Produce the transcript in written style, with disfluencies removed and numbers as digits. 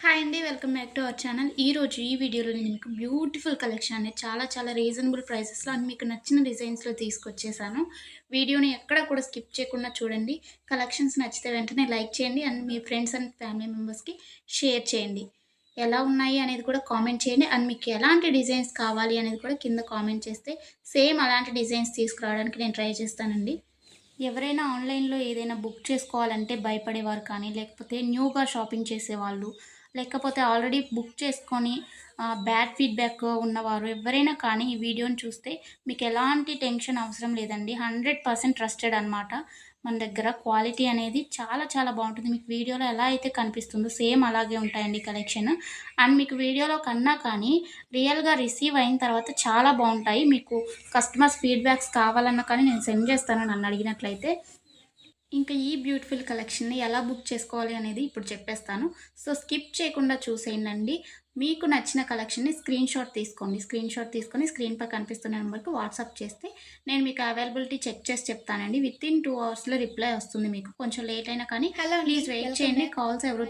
Hi అండి. Welcome back to our channel. ఈరోజు ఈ వీడియోలో నేను మీకు బ్యూటిఫుల్ కలెక్షన్ అనేది చాలా రీజనబుల్ ప్రైసెస్‌లో అండ్ మీకు నచ్చిన డిజైన్స్‌లో తీసుకొచ్చేసాను. వీడియోని ఎక్కడ కూడా స్కిప్ చేయకుండా చూడండి. కలెక్షన్స్ నచ్చితే వెంటనే లైక్ చేయండి and me friends and family మెంబర్స్‌కి షేర్ చేయండి. ఎలా ఉన్నాయి అనేది కూడా కామెంట్ చేయండి. అండ్ మీకు ఎలాంటి డిజైన్స్ కావాలి అనేది కూడా కింద కామెంట్ చేస్తే సేమ్ అలాంటి డిజైన్స్ తీసుకురావడానికి నేను ట్రై చేస్తానండి. ఎవరైనా ఆన్‌లైన్‌లో ఏదైనా బుక్ చేసుకోవాలంటే భయపడేవారు కానీ, లేకపోతే న్యూగా షాపింగ్ చేసేవాళ్ళు, లేకపోతే ఆల్రెడీ బుక్ చేసుకొని బ్యాడ్ ఫీడ్‌బ్యాక్ ఉన్నవారు ఎవ్వరైనా కానీ ఈ వీడియోని చూస్తే మీకు ఎలాంటి టెన్షన్ అవసరం లేదండి. 100% ట్రస్టెడ్ అనమాట. మన దగ్గర క్వాలిటీ అనేది చాలా బావుంటుంది. మీకు వీడియోలో ఎలా అయితే కనిపిస్తుందో సేమ్ అలాగే ఉంటాయండి కలెక్షన్. అండ్ మీకు వీడియోలో కన్నా కానీ రియల్‌గా రిసీవ్ అయిన తర్వాత చాలా బావుంటాయి. మీకు కస్టమర్స్ ఫీడ్‌బ్యాక్స్ కావాలన్నా కానీ నేను సెండ్ చేస్తాను నన్ను అడిగినట్లయితే. ఇంకా ఈ బ్యూటిఫుల్ కలెక్షన్‌ని ఎలా బుక్ చేసుకోవాలి అనేది ఇప్పుడు చెప్పేస్తాను. సో, స్కిప్ చేయకుండా చూసేయండండి. మీకు నచ్చిన కలెక్షన్‌ని స్క్రీన్‌షాట్ తీసుకోండి. స్క్రీన్‌షాట్ తీసుకొని స్క్రీన్‌పై కనిపిస్తున్న నంబర్‌కి వాట్సాప్ చేస్తే నేను మీకు అవైలబిలిటీ చెక్ చేసి చెప్తానండి. వితిన్ 2 అవర్స్‌లో రిప్లై వస్తుంది మీకు. కొంచెం లేట్ అయినా కానీ హలో అండి. ప్లీజ్ వెయిట్ వెల్కమ్ చేయండి. బ్యాక్. కాల్స్ ఎవరు